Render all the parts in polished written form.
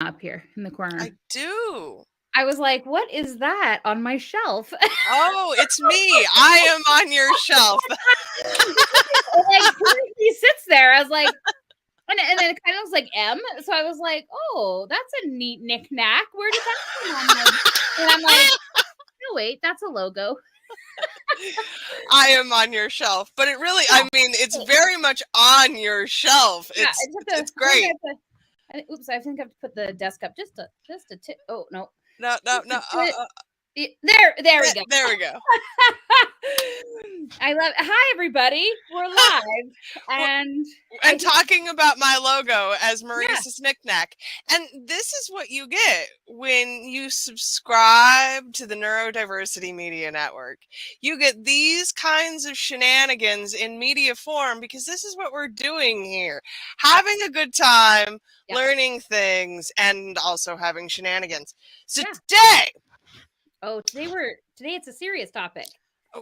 up here in the corner. I do. I was like, what is that on my shelf? Oh, it's me. I am on your shelf. Like, he sits there. I was like, and then it kind of was like M. So I was like, oh, that's a neat knick-knack. Where did that come from? And I'm like, no, wait, that's a logo. I am on your shelf. But it really, I mean, it's very much on your shelf. Yeah, It's great. Oops, I think I have to put the desk up just a tip. Oh, no. No. There we go. There we go. I love it. Hi, everybody. We're live. And talking about my logo as Marissa's knickknack. And this is what you get when you subscribe to the Neurodiversity Media Network. You get these kinds of shenanigans in media form because this is what we're doing here. Having a good time, learning things, and also having shenanigans. So today... Oh, today it's a serious topic.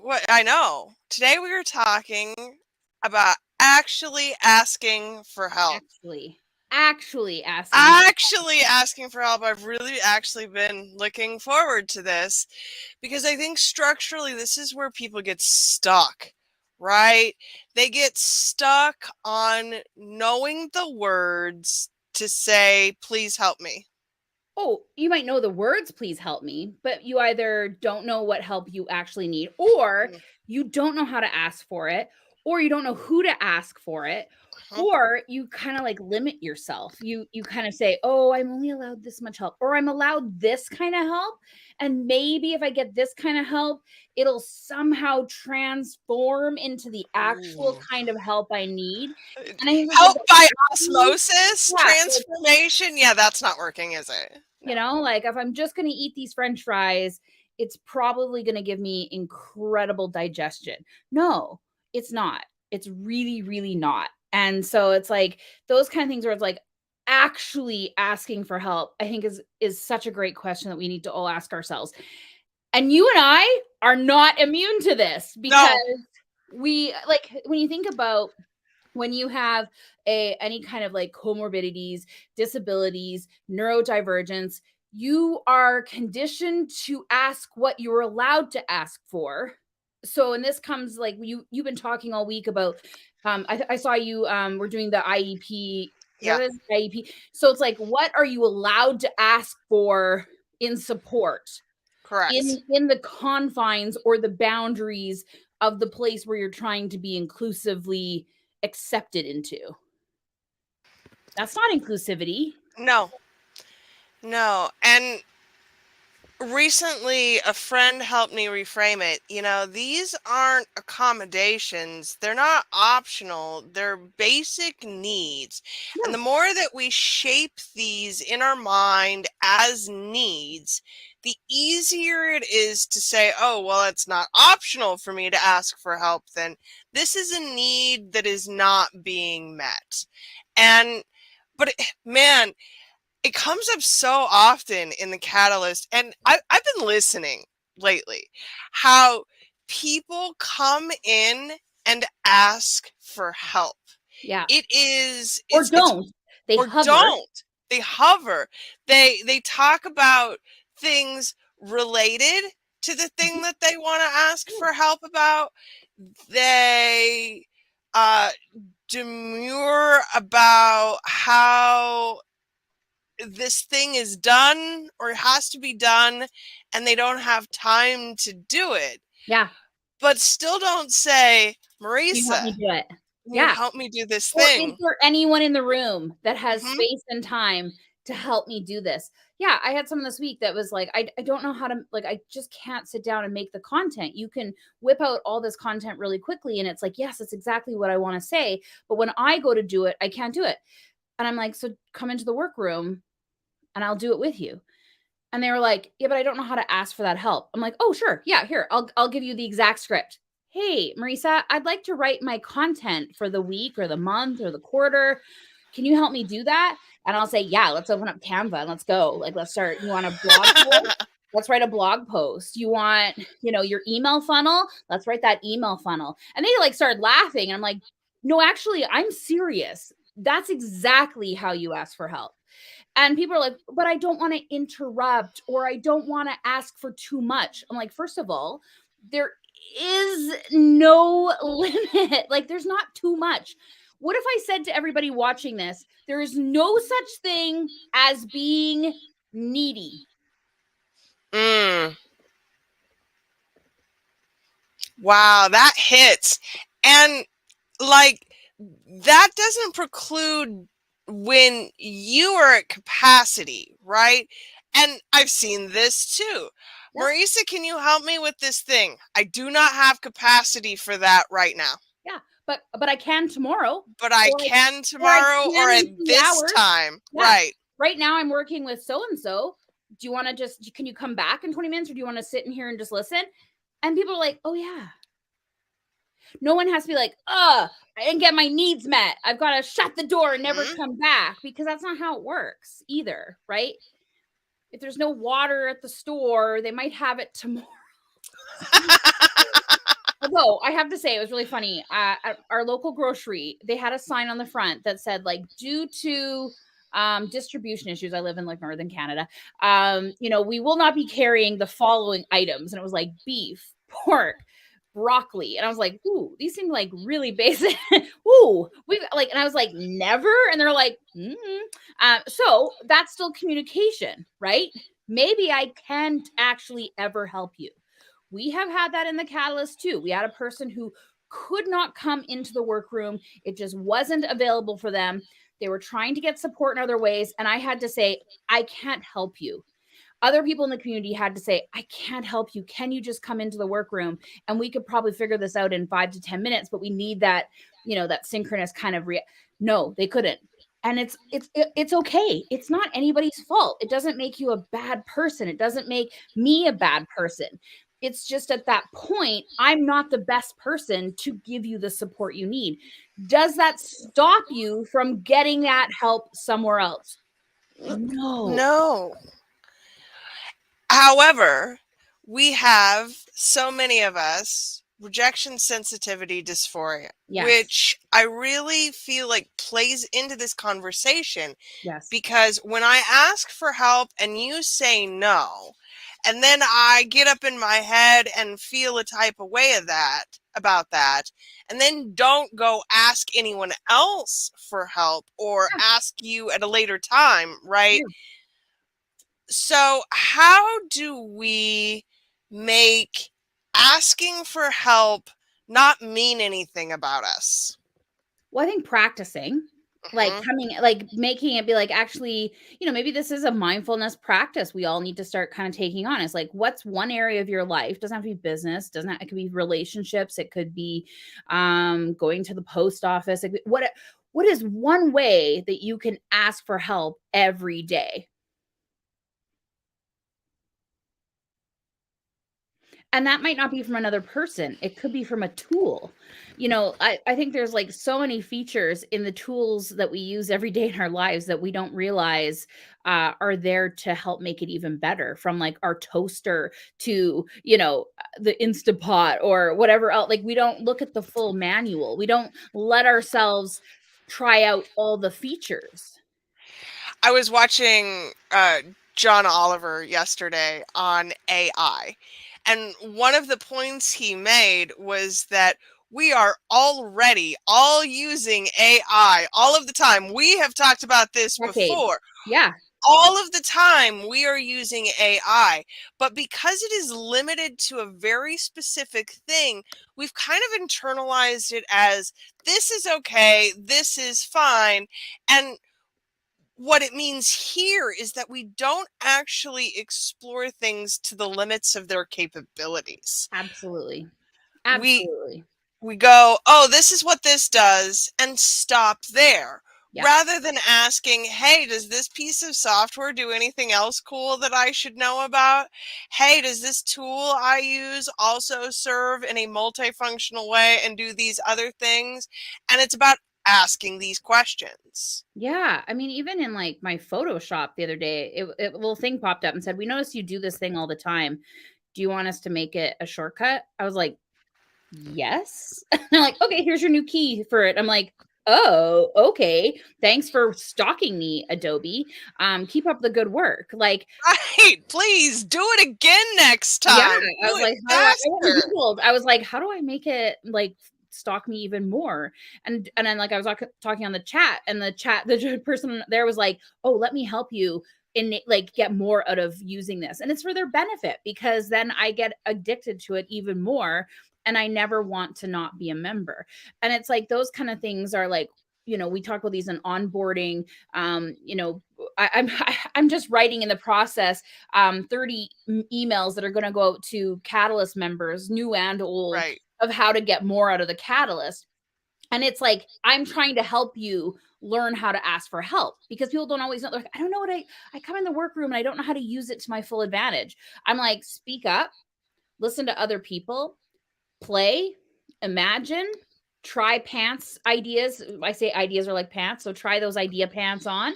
What I know. Today we were talking about actually asking for help. Actually asking for help. I've really actually been looking forward to this because I think structurally this is where people get stuck, right? They get stuck on knowing the words to say, please help me. Oh, you might know the words, please help me, but you either don't know what help you actually need, or you don't know how to ask for it, or you don't know who to ask for it, or you kind of like limit yourself. You kind of say, oh, I'm only allowed this much help, or I'm allowed this kind of help. And maybe if I get this kind of help, it'll somehow transform into the actual kind of help I need. And I help by osmosis, transformation. Yeah, that's not working, is it? No. You know, like if I'm just going to eat these French fries, it's probably going to give me incredible digestion. No, it's not. It's really, really not. And so it's like those kind of things where it's like actually asking for help, I think is such a great question that we need to all ask ourselves. And you and I are not immune to this because we like when you think about when you have any kind of like comorbidities, disabilities, neurodivergence, you are conditioned to ask what you're allowed to ask for. So, and this comes like you've been talking all week about, I saw you we're doing the IEP. Yeah. What is IEP? So it's like, what are you allowed to ask for in support? Correct. In the confines or the boundaries of the place where you're trying to be inclusively accepted into. That's not inclusivity. No. And recently a friend helped me reframe it. You know, these aren't accommodations. They're not optional. They're basic needs. Yeah. And the more that we shape these in our mind as needs, the easier it is to say, oh, well, it's not optional for me to ask for help. Then this is a need that is not being met. But man, it comes up so often in the Catalyst, and I've been listening lately, how people come in and ask for help. Yeah. Or don't. They hover. They talk about things related to the thing that they want to ask for help about. They demur about how this thing is done or has to be done, and they don't have time to do it. Yeah. But still don't say, Marissa, help me do it. Help me do this thing. Or is there anyone in the room that has space and time to help me do this? Yeah, I had someone this week that was like, I don't know how to, like, I just can't sit down and make the content. You can whip out all this content really quickly. And it's like, yes, that's exactly what I want to say. But when I go to do it, I can't do it. And I'm like, so come into the workroom and I'll do it with you. And they were like, yeah, but I don't know how to ask for that help. I'm like, oh, sure. Yeah, here, I'll give you the exact script. Hey, Marissa, I'd like to write my content for the week or the month or the quarter. Can you help me do that? And I'll say, yeah, let's open up Canva and let's go. Like, let's start. You want a blog post? Let's write a blog post. You want, your email funnel? Let's write that email funnel. And they like started laughing. And I'm like, no, actually, I'm serious. That's exactly how you ask for help. And people are like, but I don't want to interrupt or I don't want to ask for too much. I'm like, first of all, there is no limit. Like, there's not too much. What if I said to everybody watching this, there is no such thing as being needy? Mm. Wow, that hits. And like that doesn't preclude when you are at capacity, right? And I've seen this too. Yeah. Marissa, can you help me with this thing? I do not have capacity for that right now. Yeah. But I can tomorrow. But I Or I, can or I tomorrow or can at in 2 hours. this time. Yeah. Right. Right now I'm working with so and so. Do you want to can you come back in 20 minutes or do you want to sit in here and just listen? And people are like, oh yeah. No one has to be like, I didn't get my needs met. I've got to shut the door and never come back, because that's not how it works either, right? If there's no water at the store, they might have it tomorrow. Although I have to say, it was really funny. At our local grocery, they had a sign on the front that said, like, due to distribution issues, I live in like northern Canada, we will not be carrying the following items. And it was like beef, pork, broccoli. And I was like, ooh, these seem like really basic. Ooh, we've like, and I was like, never. And they're like, so that's still communication, right? Maybe I can't actually ever help you. We have had that in the Catalyst too. We had a person who could not come into the workroom. It just wasn't available for them. They were trying to get support in other ways. And I had to say, I can't help you. Other people in the community had to say, I can't help you. Can you just come into the workroom? And we could probably figure this out in 5 to 10 minutes, but we need that, that synchronous kind of no, they couldn't. And it's okay. It's not anybody's fault. It doesn't make you a bad person. It doesn't make me a bad person. It's just at that point, I'm not the best person to give you the support you need. Does that stop you from getting that help somewhere else? No. No. However, we have so many of us rejection sensitivity dysphoria, Yes. which I really feel like plays into this conversation. Yes. Because when I ask for help and you say no, and then I get up in my head and feel a type of way about that, and then don't go ask anyone else for help or ask you at a later time, right? Yeah. So how do we make asking for help not mean anything about us? Well, I think practicing, like making it be like, actually, maybe this is a mindfulness practice we all need to start kind of taking on. It's like, what's one area of your life? Doesn't have to be business. It could be relationships. It could be going to the post office. What is one way that you can ask for help every day? And that might not be from another person. It could be from a tool. I think there's like so many features in the tools that we use every day in our lives that we don't realize are there to help make it even better, from like our toaster to, the Instapot or whatever else. Like, we don't look at the full manual. We don't let ourselves try out all the features. I was watching John Oliver yesterday on AI. And one of the points he made was that we are already all using AI all of the time. We have talked about this before. Yeah. All of the time we are using AI, but because it is limited to a very specific thing, we've kind of internalized it as this is okay, this is fine. And what it means here is that we don't actually explore things to the limits of their capabilities. Absolutely. We Absolutely. we go, oh, this is what this does, and stop there. Yeah. Rather than asking, hey, does this piece of software do anything else cool that I should know about? Hey, does this tool I use also serve in a multifunctional way and do these other things? And it's about asking these questions. Yeah. I mean, even in like my Photoshop the other day, a little thing popped up and said, we notice you do this thing all the time. Do you want us to make it a shortcut? I was like, yes. They're like, okay, here's your new key for it. I'm like, oh, okay. Thanks for stalking me, Adobe. Keep up the good work. Like, Right. Please do it again next yeah, time. I Do was it like, how do I went and faster. Googled. I was like, how do I make it like stalk me even more? And then like I was talking on the chat, and the person there was like, oh, let me help you and like get more out of using this. And it's for their benefit because then I get addicted to it even more. And I never want to not be a member. And it's like those kind of things are like, we talk about these in onboarding. I'm just writing in the process 30 emails that are going to go out to Catalyst members, new and old, Right. of how to get more out of the Catalyst. And it's like, I'm trying to help you learn how to ask for help because people don't always know. Like, I don't know I come in the workroom and I don't know how to use it to my full advantage. I'm like, speak up, listen to other people, play, imagine, try pants ideas. I say ideas are like pants. So try those idea pants on,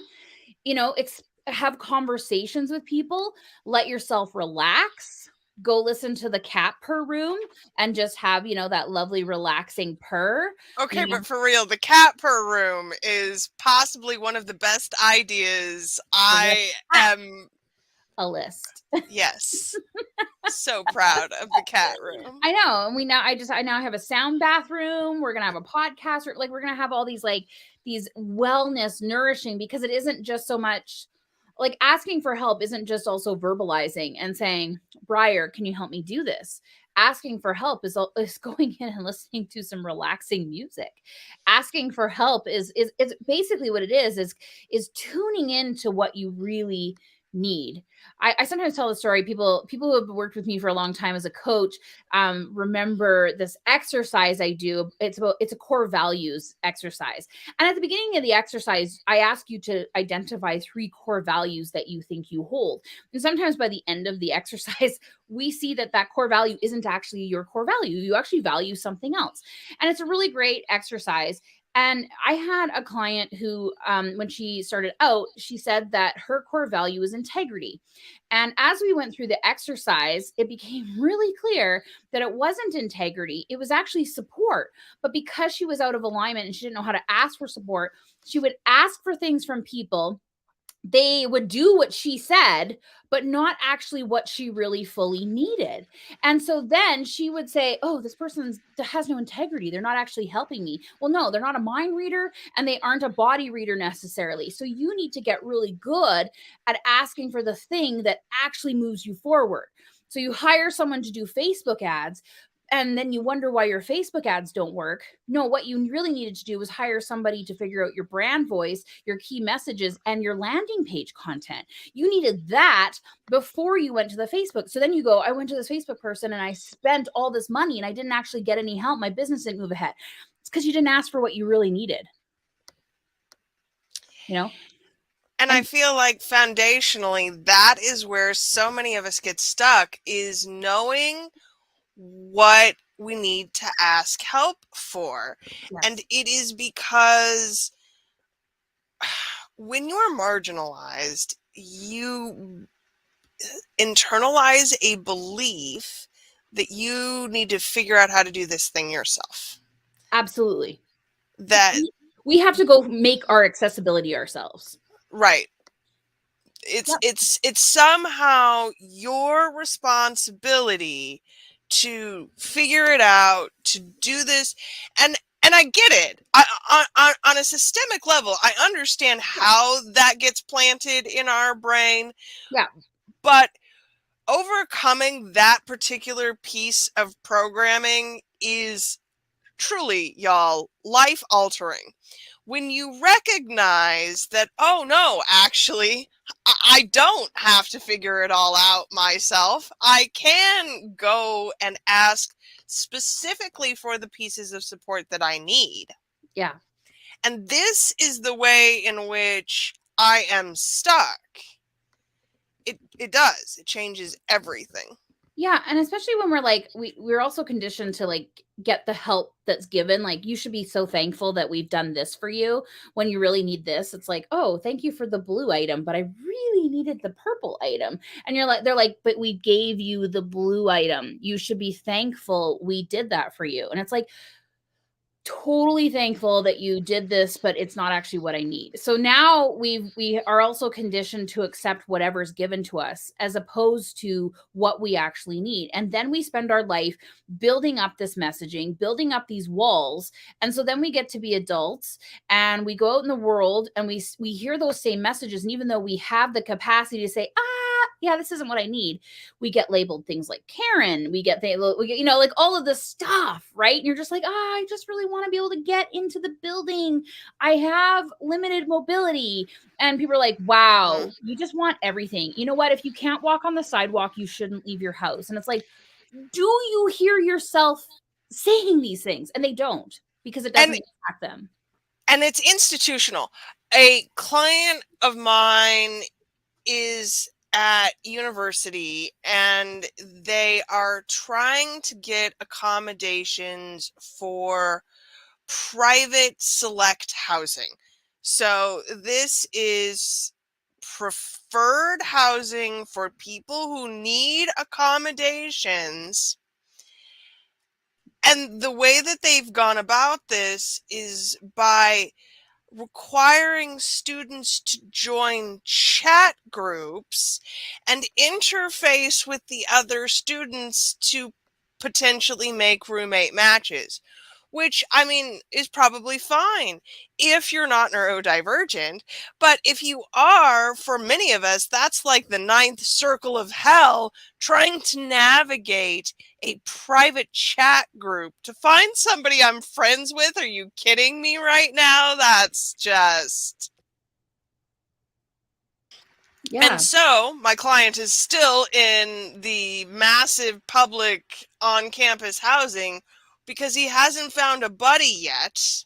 have conversations with people, let yourself relax, go listen to the cat purr room and just have, that lovely relaxing purr. Okay, you know but for real, the cat per room is possibly one of the best ideas. well, I that's am, a list. yes, so proud of the cat room. I know. And I now have a sound bathroom. We're going to have a podcast, or like, we're going to have all these, like, these wellness nourishing, because it isn't just so much like asking for help isn't just also verbalizing and saying, Briar, can you help me do this? Asking for help is going in and listening to some relaxing music. Asking for help is basically what it is tuning into what you really need. I sometimes tell the story. People who have worked with me for a long time as a coach remember this exercise I do. It's a core values exercise. And at the beginning of the exercise, I ask you to identify 3 core values that you think you hold. And sometimes by the end of the exercise, we see that core value isn't actually your core value. You actually value something else. And it's a really great exercise. And I had a client who, when she started out, she said that her core value is integrity. And as we went through the exercise, it became really clear that it wasn't integrity, it was actually support. But because she was out of alignment and she didn't know how to ask for support, she would ask for things from people. They would do what she said, but not actually what she really fully needed. And so then she would say, oh, this person has no integrity. They're not actually helping me. Well, no, they're not a mind reader and they aren't a body reader necessarily. So you need to get really good at asking for the thing that actually moves you forward. So you hire someone to do Facebook ads, and then you wonder why your Facebook ads don't work. No, what you really needed to do was hire somebody to figure out your brand voice, your key messages, and your landing page content. You needed that before you went to the Facebook. So then you go, I went to this Facebook person and I spent all this money and I didn't actually get any help. My business didn't move ahead. It's because you didn't ask for what you really needed. And I feel like foundationally, that is where so many of us get stuck, is knowing what we need to ask help for. Yes. And it is because when you're marginalized, you internalize a belief that you need to figure out how to do this thing yourself. Absolutely. That we have to go make our accessibility ourselves. Right. It's somehow your responsibility to figure it out, to do this. And I get it. On a systemic level, I understand how that gets planted in our brain. Yeah. But overcoming that particular piece of programming is truly, y'all, life altering. When you recognize that, oh no, actually, I don't have to figure it all out myself. I can go and ask specifically for the pieces of support that I need. Yeah. And this is the way in which I am stuck. It does. It changes everything. Yeah, and especially when we're like, we're also conditioned to like get the help that's given. Like, you should be so thankful that we've done this for you when you really need this. It's like, oh, thank you for the blue item, but I really needed the purple item. And they're like, but we gave you the blue item. You should be thankful we did that for you. And it's like, totally thankful that you did this, but it's not actually what I need. So now we are also conditioned to accept whatever's given to us as opposed to what we actually need. And then we spend our life building up this messaging, building up these walls. And so then we get to be adults and we go out in the world and we hear those same messages. And even though we have the capacity to say, yeah, this isn't what I need, we get labeled things like Karen. We get, like all of this stuff, right? And you're just like, I just really want to be able to get into the building. I have limited mobility. And people are like, wow, you just want everything. You know what? If you can't walk on the sidewalk, you shouldn't leave your house. And it's like, do you hear yourself saying these things? And they don't, because it doesn't impact them. And it's institutional. A client of mine is at university and they are trying to get accommodations for private select housing. So this is preferred housing for people who need accommodations. And the way that they've gone about this is by requiring students to join chat groups and interface with the other students to potentially make roommate matches, which, I mean, is probably fine if you're not neurodivergent. But if you are, for many of us, that's like the ninth circle of hell, trying to navigate a private chat group to find somebody I'm friends with. Are you kidding me right now? That's just... Yeah. And so my client is still in the massive public on-campus housing because he hasn't found a buddy yet,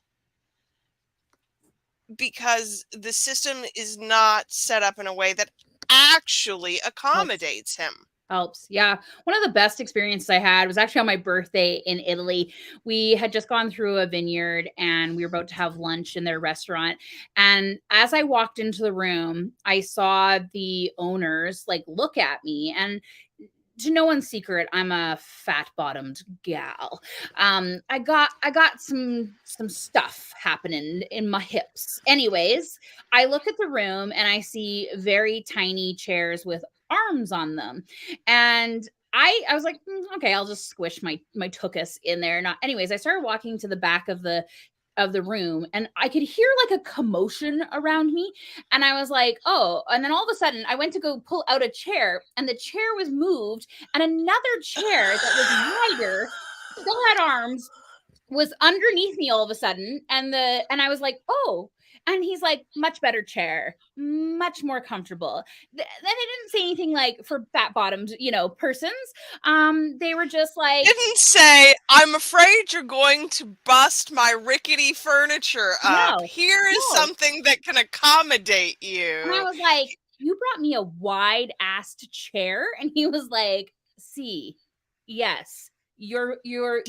because the system is not set up in a way that actually accommodates him. Helps. Yeah. One of the best experiences I had was actually on my birthday in Italy. We had just gone through a vineyard and we were about to have lunch in their restaurant. And as I walked into the room, I saw the owners like look at me, and to no one's secret, I'm a fat-bottomed gal. I got some stuff happening in my hips. Anyways, I look at the room and I see very tiny chairs with arms on them, and I was like, okay, I'll just squish my tuchus in there. Not, anyways, I started walking to the back of the room and I could hear like a commotion around me. And I was like, oh, and then all of a sudden I went to go pull out a chair and the chair was moved, and another chair that was wider, still had arms, was underneath me all of a sudden. And I was like, oh. And he's like, much better chair, much more comfortable. Then they didn't say anything like for fat bottomed, persons. They were just like, didn't say, I'm afraid you're going to bust my rickety furniture up. No, Here is something that can accommodate you. And I was like, you brought me a wide-assed chair? And he was like, see, yes, you deserve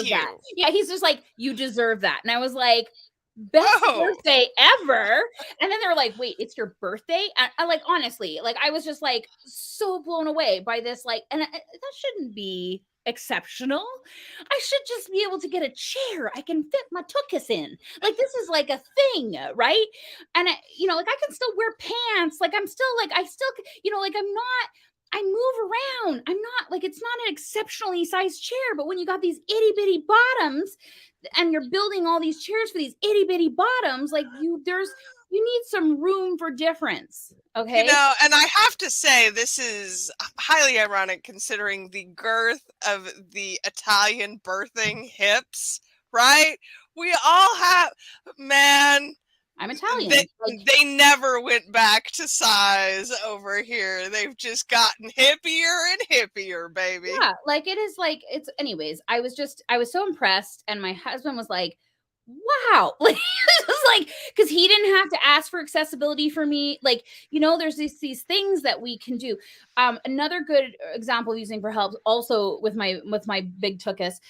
that. Yeah, he's just like, you deserve that. And I was like, best birthday ever. And then they were like, wait, it's your birthday? I like, honestly, like, I was just like so blown away by this, like, and that shouldn't be exceptional. I should just be able to get a chair I can fit my tuchus in. Like, this is like a thing, right? And like, I can still wear pants. Like, I'm still like, like, I move around. I'm not like, it's not an exceptionally sized chair, but when you got these itty bitty bottoms and you're building all these chairs for these itty bitty bottoms, like, you need some room for difference. Okay. And I have to say, this is highly ironic considering the girth of the Italian birthing hips, right? We all have, man. I'm Italian. They never went back to size over here. They've just gotten hippier and hippier, baby. Yeah, like, it is like, it's, anyways, I was so impressed, and my husband was like, wow. Like, was like, because he didn't have to ask for accessibility for me. Like, there's these things that we can do. Another good example of using for help, also with my big tuchus,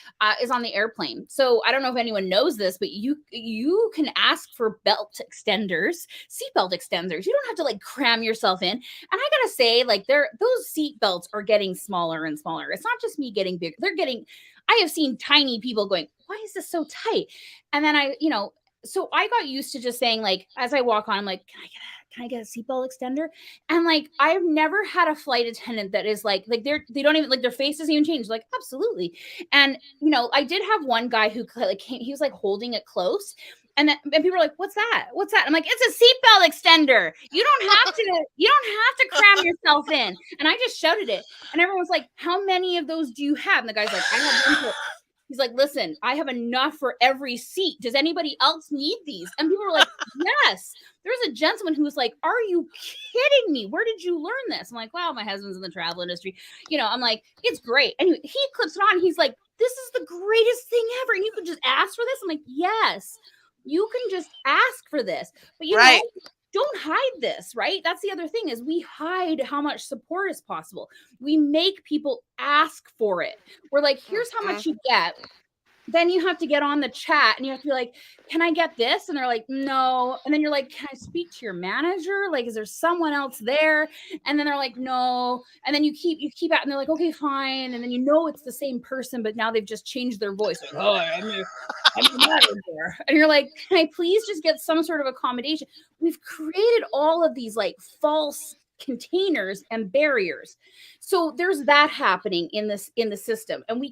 is on the airplane. So I don't know if anyone knows this, but you can ask for belt extenders, seatbelt extenders. You don't have to like cram yourself in. And I gotta say, like, those seat belts are getting smaller and smaller. It's not just me getting bigger. I have seen tiny people going, why is this so tight? And then so I got used to just saying, like, as I walk on, I'm like, can I get a seatbelt extender? And like, I've never had a flight attendant that is like they don't even, like, their face doesn't even change. Like, absolutely. And I did have one guy who like he was like holding it close. And people are like, what's that? What's that? I'm like, it's a seatbelt extender. You don't have to cram yourself in. And I just shouted it. And everyone's like, how many of those do you have? And the guy's like, I have one for. He's like, listen, I have enough for every seat. Does anybody else need these? And people were like, yes. There's a gentleman who was like, are you kidding me? Where did you learn this? I'm like, well, my husband's in the travel industry. I'm like, it's great. Anyway, he clips it on. He's like, this is the greatest thing ever. And you can just ask for this. I'm like, yes, you can just ask for this. But Right. Don't hide this, right? That's the other thing, is we hide how much support is possible. We make people ask for it. We're like, here's how much you get. Then you have to get on the chat and you have to be like, can I get this? And they're like, no. And then you're like, can I speak to your manager? Like, is there someone else there? And then they're like, no. And then you keep out and they're like, okay, fine. And then it's the same person, but now they've just changed their voice. Like, oh, I'm the manager. And you're like, can I please just get some sort of accommodation? We've created all of these like false containers and barriers. So there's that happening in the system. And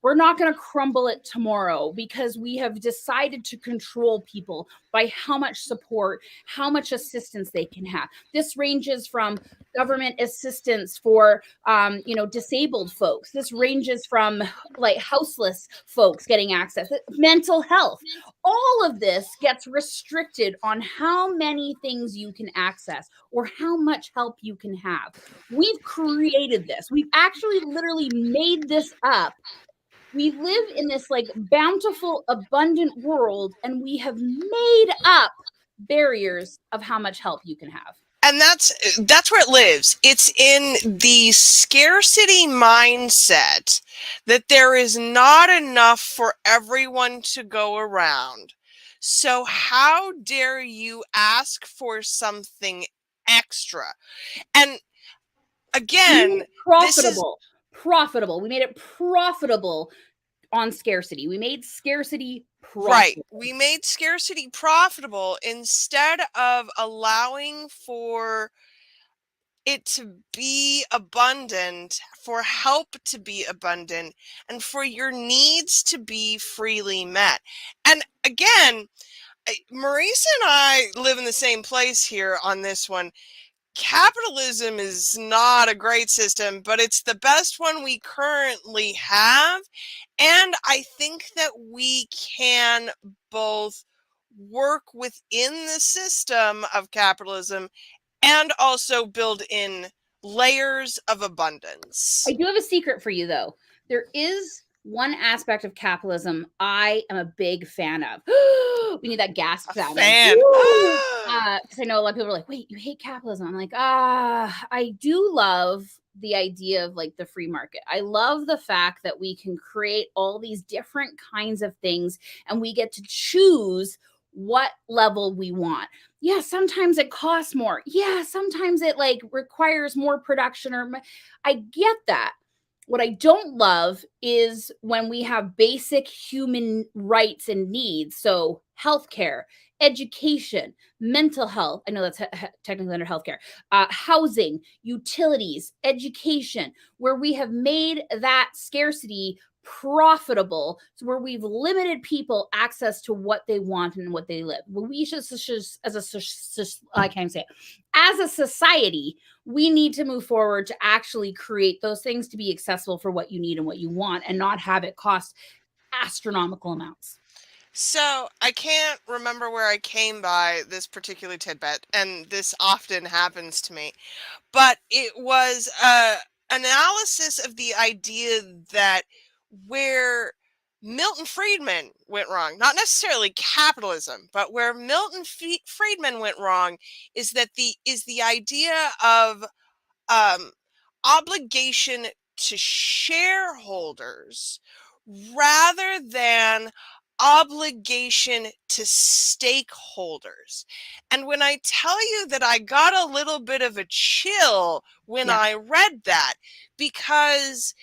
we're not going to crumble it tomorrow because we have decided to control people by how much support, how much assistance they can have. This ranges from government assistance for, disabled folks. This ranges from like houseless folks getting access, mental health. All of this gets restricted on how many things you can access or how much help you can have. We've created this. We've actually literally made this up. We live in this like bountiful, abundant world, and we have made up barriers of how much help you can have. And that's where it lives. It's in the scarcity mindset that there is not enough for everyone to go around. So how dare you ask for something extra? And again, profitable. We made it profitable on scarcity. We made scarcity profitable. Right. We made scarcity profitable instead of allowing for it to be abundant, for help to be abundant, and for your needs to be freely met. And again, Marissa and I live in the same place here on this one. Capitalism is not a great system, but it's the best one we currently have. And I think that we can both work within the system of capitalism and also build in layers of abundance. I do have a secret for you, though. There is one aspect of capitalism I am a big fan of. We need that gasp sound. Fan. Because I know a lot of people are like, wait, you hate capitalism. I'm like, I do love the idea of like the free market. I love the fact that we can create all these different kinds of things and we get to choose what level we want. Yeah, sometimes it costs more. Yeah, sometimes it like requires more production, or I get that. What I don't love is when we have basic human rights and needs. So healthcare, education, mental health. I know that's technically under healthcare. Housing, utilities, education, where we have made that scarcity profitable, so where we've limited people access to what they want and what they live. Well, we should, I can't say it. As a society, we need to move forward to actually create those things to be accessible for what you need and what you want, and not have it cost astronomical amounts. So I can't remember where I came by this particular tidbit, and this often happens to me, but it was analysis of the idea that where Milton Friedman went wrong. Not necessarily capitalism, but where Milton Friedman went wrong is that the idea of um, obligation to shareholders rather than obligation to stakeholders. And when I tell you that I got a little bit of a chill when Yeah. I read that, because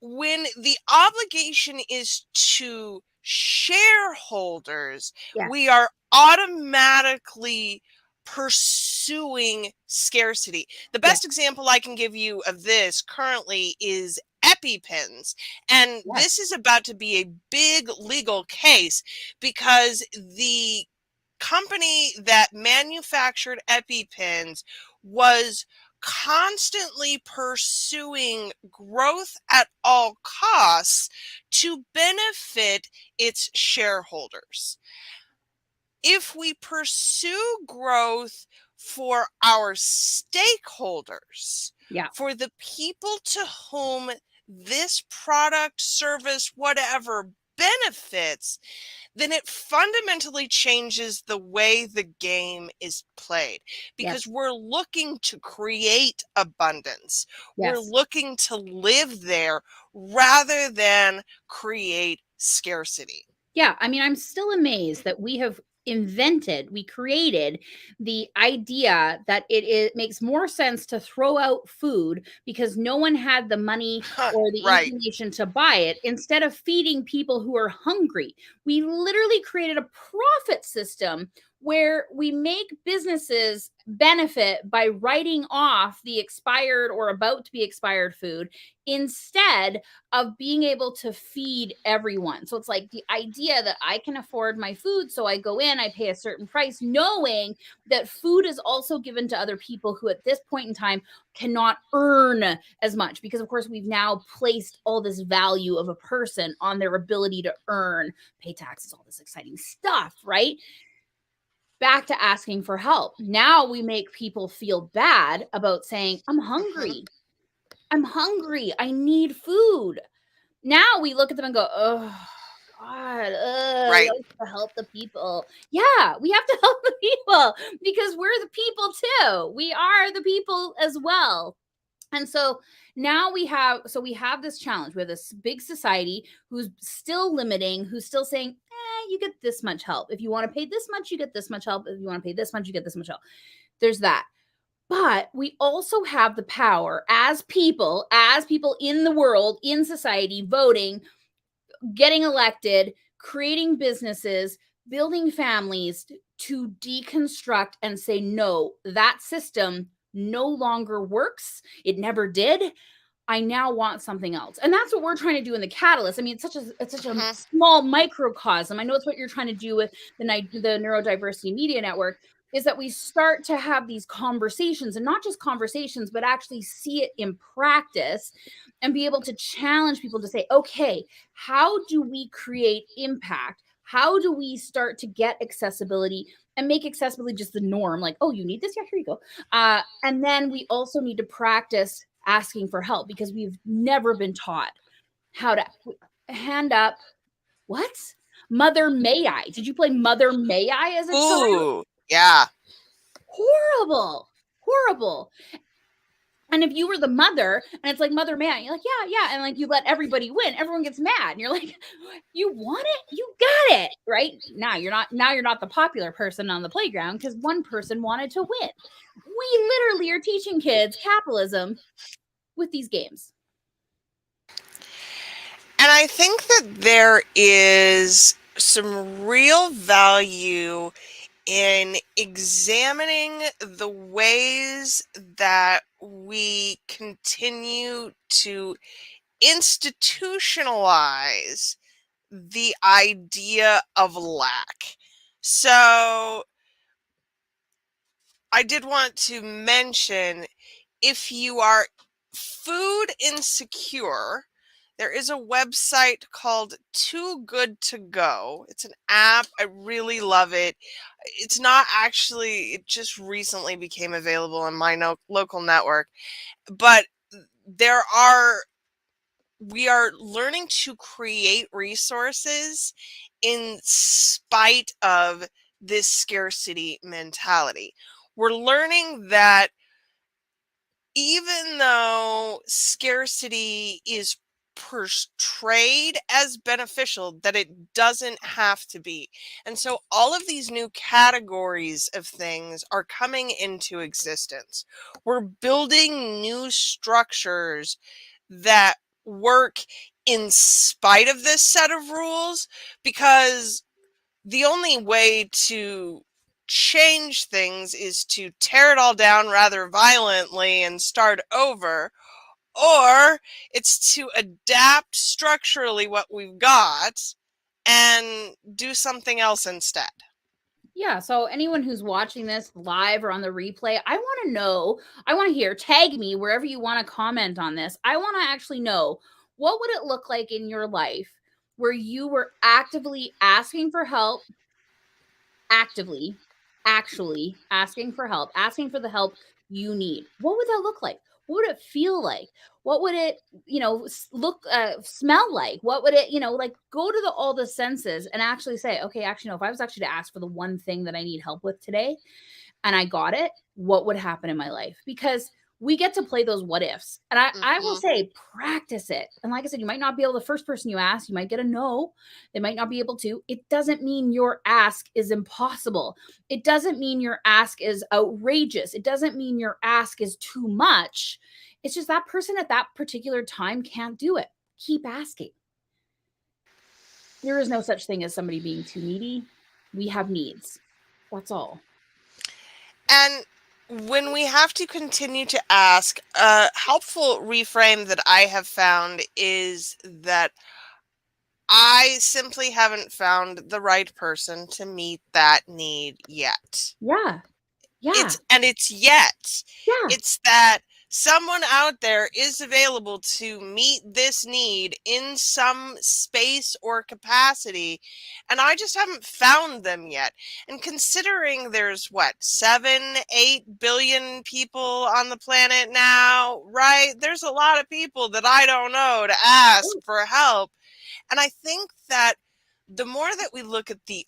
when the obligation is to shareholders, we Yes. are automatically pursuing scarcity. The Yes. best example I can give you of this currently is EpiPens. And Yes. this is about to be a big legal case because the company that manufactured EpiPens was constantly pursuing growth at all costs to benefit its shareholders. If we pursue growth for our stakeholders, Yeah. for the people to whom this product, service, whatever benefits, then it fundamentally changes the way the game is played because Yes. we're looking to create abundance. We're Yes. looking to live there rather than create scarcity. Yeah, I mean, I'm still amazed that we created the idea that it makes more sense to throw out food because no one had the money or the Right. inclination to buy it instead of feeding people who are hungry. We literally created a profit system where we make businesses benefit by writing off the expired or about to be expired food instead of being able to feed everyone. So it's like the idea that I can afford my food. So I go in, I pay a certain price, knowing that food is also given to other people who at this point in time cannot earn as much. Because, of course, we've now placed all this value of a person on their ability to earn, pay taxes, all this exciting stuff, right? Back to asking for help. Now we make people feel bad about saying, I'm Mhm. hungry. I'm hungry. I need food. Now we look at them and go, "Oh God, we Right. always have to help the people." Yeah, we have to help the people because we're the people too. We are the people as well. And so now we have this challenge. We have this big society who's still limiting, who's still saying, you get this much help. If you want to pay this much, you get this much help. If you want to pay this much, you get this much help. There's that. But we also have the power as people in the world, in society, voting, getting elected, creating businesses, building families to deconstruct and say, no, that system no longer works. It never did. I now want something else. And that's what we're trying to do in the catalyst. I mean, it's such a Mhm. small microcosm. I know it's what you're trying to do with the Neurodiversity Media Network is that we start to have these conversations and not just conversations, but actually see it in practice and be able to challenge people to say, okay, how do we create impact? How do we start to get accessibility and make accessibility just the norm? Like, oh, you need this? Yeah, here you go. And then we also need to practice asking for help because we've never been taught how to hand up. What? Mother May I? Did you play Mother May I as a child? Ooh, yeah. Horrible. Horrible. And if you were the mother and it's like Mother May I, you're like, yeah, yeah. And like you let everybody win, everyone gets mad. And you're like, you want it? You got it. Right? Now you're not the popular person on the playground because one person wanted to win. We literally are teaching kids capitalism with these games. And I think that there is some real value in examining the ways that we continue to institutionalize the idea of lack. So I did want to mention, if you are food insecure, there is a website called Too Good to Go. It's an app. I really love it. It's not actually, it just recently became available in my local network, but there are we are learning to create resources in spite of this scarcity mentality. We're learning that even though scarcity is portrayed as beneficial, that it doesn't have to be. And so all of these new categories of things are coming into existence. We're building new structures that work in spite of this set of rules, because the only way to change things is to tear it all down rather violently and start over, or it's to adapt structurally what we've got and do something else instead. Yeah, so anyone who's watching this live or on the replay, I want to know, I want to hear, tag me wherever you want to comment on this. I want to actually know, what would it look like in your life where you were actively asking for help, actively, actually asking for help, asking for the help you need? What would that look like? What would it feel like? What would it, look, smell like? What would it, like, go to all the senses and actually say, okay, actually, no, if I was actually to ask for the one thing that I need help with today, and I got it, what would happen in my life? Because we get to play those what ifs. And I will Mm-hmm. say, practice it. And like I said, you might not be able, the first person you ask, you might get a no. They might not be able to. It doesn't mean your ask is impossible. It doesn't mean your ask is outrageous. It doesn't mean your ask is too much. It's just that person at that particular time can't do it. Keep asking. There is no such thing as somebody being too needy. We have needs. That's all. And when we have to continue to ask, a helpful reframe that I have found is that I simply haven't found the right person to meet that need yet. Yeah. Yeah. It's yet. Yeah. It's that someone out there is available to meet this need in some space or capacity, and I just haven't found them yet. And considering there's what, 7, 8 billion people on the planet now, right? There's a lot of people that I don't know to ask for help. And I think that the more that we look at the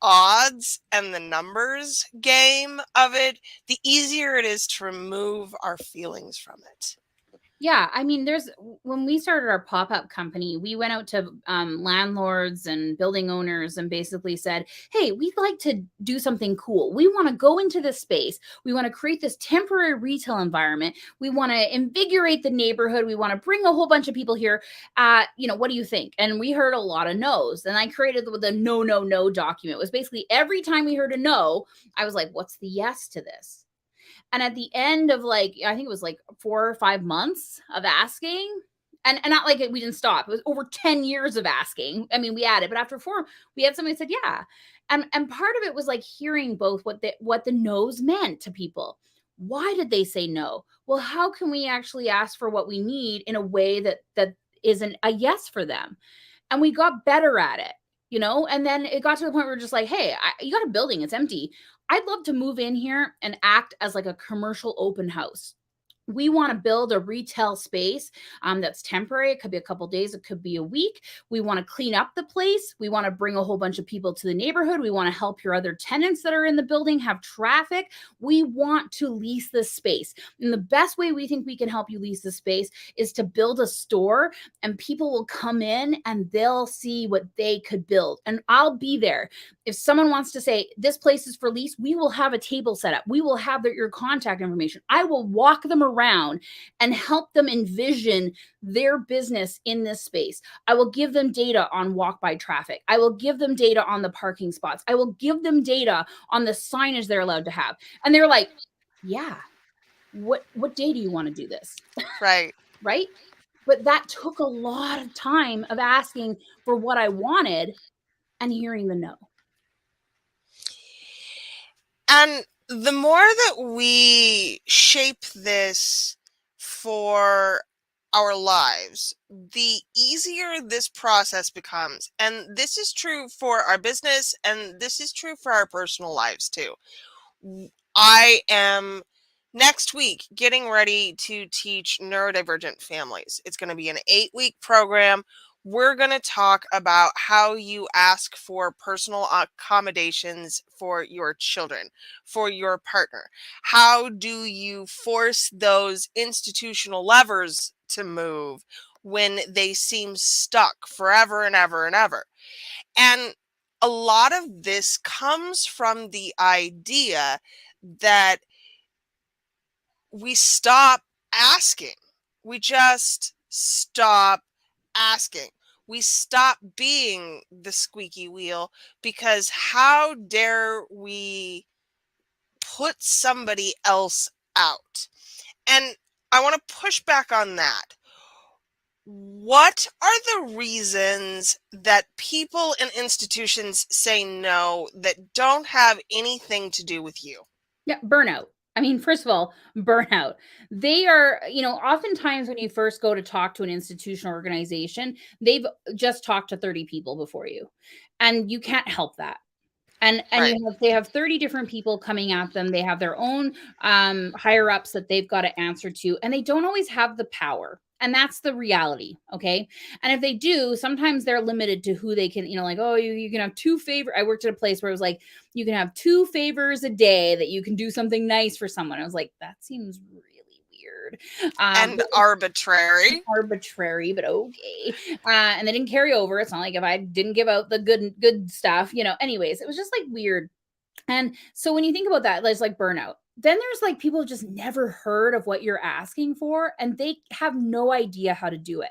odds and the numbers game of it, the easier it is to remove our feelings from it. Yeah, I mean, when we started our pop-up company, we went out to landlords and building owners and basically said, hey, we'd like to do something cool. We want to go into this space. We want to create this temporary retail environment. We want to invigorate the neighborhood. We want to bring a whole bunch of people here. What do you think? And we heard a lot of no's. And I created the no, no, no document. It was basically every time we heard a no, I was like, what's the yes to this? And at the end of, like, I think it was like 4 or 5 months of asking, and not like we didn't stop. It was over 10 years of asking. I mean, we added, but after 4, we had somebody said, yeah. And part of it was like hearing both what the no's meant to people. Why did they say no? Well, how can we actually ask for what we need in a way that isn't a yes for them? And we got better at it. And then it got to the point where we're just like, hey, you got a building, it's empty. I'd love to move in here and act as like a commercial open house. We want to build a retail space that's temporary. It could be a couple days. It could be a week. We want to clean up the place. We want to bring a whole bunch of people to the neighborhood. We want to help your other tenants that are in the building have traffic. We want to lease this space. And the best way we think we can help you lease the space is to build a store, and people will come in and they'll see what they could build. And I'll be there. If someone wants to say this place is for lease, we will have a table set up. We will have your contact information. I will walk them around and help them envision their business in this space. I will give them data on walk by traffic. I will give them data on the parking spots. I will give them data on the signage they're allowed to have. And they're like, yeah, what day do you want to do this? Right. Right? But that took a lot of time of asking for what I wanted and hearing the no. And the more that we shape this for our lives, the easier this process becomes. And this is true for our business, and this is true for our personal lives too. I am Next week, getting ready to teach neurodivergent families. It's going to be an 8-week program. We're going to talk about how you ask for personal accommodations for your children, for your partner. How do you force those institutional levers to move when they seem stuck forever and ever and ever? And a lot of this comes from the idea that we stop asking. We just stop asking. We stop being the squeaky wheel, because how dare we put somebody else out? And I want to push back on that. What are the reasons that people and institutions say no that don't have anything to do with you? Yeah, burnout. I mean, first of all, burnout. They are, oftentimes when you first go to talk to an institution or organization, they've just talked to 30 people before you. And you can't help that. And Right. they have 30 different people coming at them. They have their own higher ups that they've got to answer to, and they don't always have the power. And that's the reality. Okay. And if they do, sometimes they're limited to who they can, like, oh, you can have two favors. I worked at a place where it was like, you can have 2 favors a day that you can do something nice for someone. I was like, that seems really weird. And arbitrary. Arbitrary, but okay. And they didn't carry over. It's not like if I didn't give out the good stuff, anyways, it was just like weird. And so when you think about that, there's like burnout. Then there's like people who just never heard of what you're asking for and they have no idea how to do it.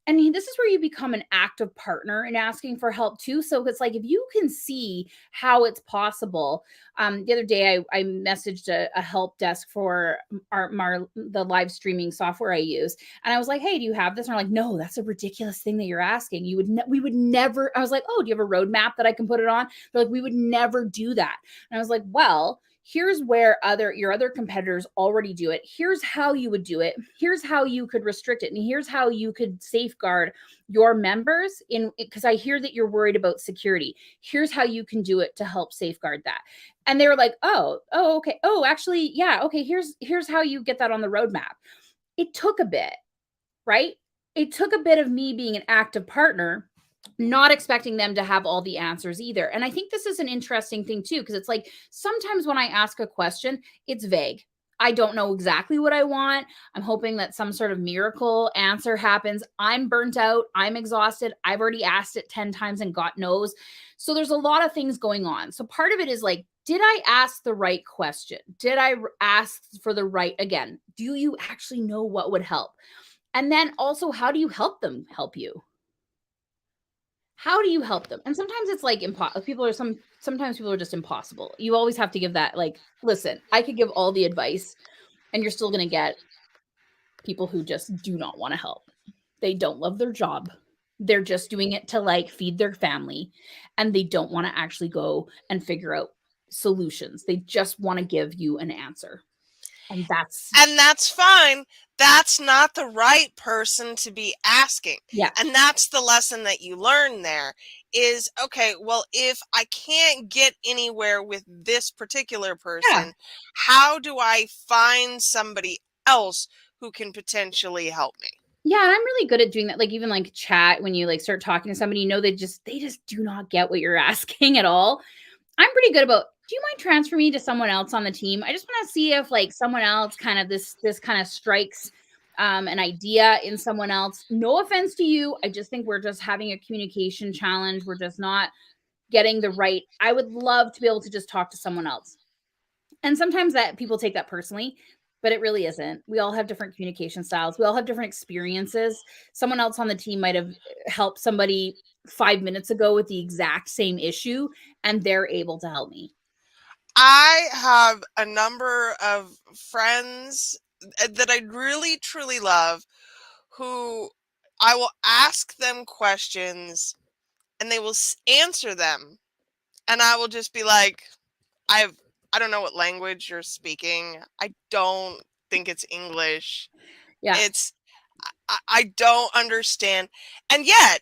And this is where you become an active partner in asking for help too. So it's like if you can see how it's possible. The other day I messaged a help desk for the live streaming software I use, and I was like, "Hey, do you have this?" And they're like, "No, that's a ridiculous thing that you're asking. We would never." I was like, "Oh, do you have a roadmap that I can put it on?" They're like, "We would never do that." And I was like, "Well, here's where your other competitors already do it. Here's how you would do it. Here's how you could restrict it. And here's how you could safeguard your members because I hear that you're worried about security. Here's how you can do it to help safeguard that." And they were like, "Oh, okay. Oh, actually, yeah, okay, here's how you get that on the roadmap." It took a bit, right? It took a bit of me being an active partner, not expecting them to have all the answers either. And I think this is an interesting thing too, because it's like sometimes when I ask a question, it's vague. I don't know exactly what I want. I'm hoping that some sort of miracle answer happens. I'm burnt out. I'm exhausted. I've already asked it 10 times and got no's. So there's a lot of things going on. So part of it is like, did I ask the right question? Did I ask for the right, again, do you actually know what would help? And then also, how do you help them help you? How do you help them? And sometimes it's like sometimes people are just impossible. You always have to give that, like, listen, I could give all the advice and you're still going to get people who just do not want to help. They don't love their job. They're just doing it to like feed their family and they don't want to actually go and figure out solutions. They just want to give you an answer. And that's fine. That's not the right person to be asking. yeah. And that's the lesson that you learn there is, okay, well, if I can't get anywhere with this particular Yeah. person, how do I find somebody else who can potentially help me? Yeah, and I'm really good at doing that. Like even like chat when you like start talking to somebody, they just do not get what you're asking at all. I'm pretty good about, do you mind transferring me to someone else on the team? I just want to see if like someone else kind of this kind of strikes an idea in someone else. No offense to you. I just think we're just having a communication challenge. We're just not getting the right. I would love to be able to just talk to someone else. And sometimes that people take that personally, but it really isn't. We all have different communication styles. We all have different experiences. Someone else on the team might have helped somebody 5 minutes ago with the exact same issue, and they're able to help me. I have a number of friends that I really truly love who I will ask them questions and they will answer them. And I will just be like, I don't know what language you're speaking. I don't think it's English. Yeah. It's I don't understand. And yet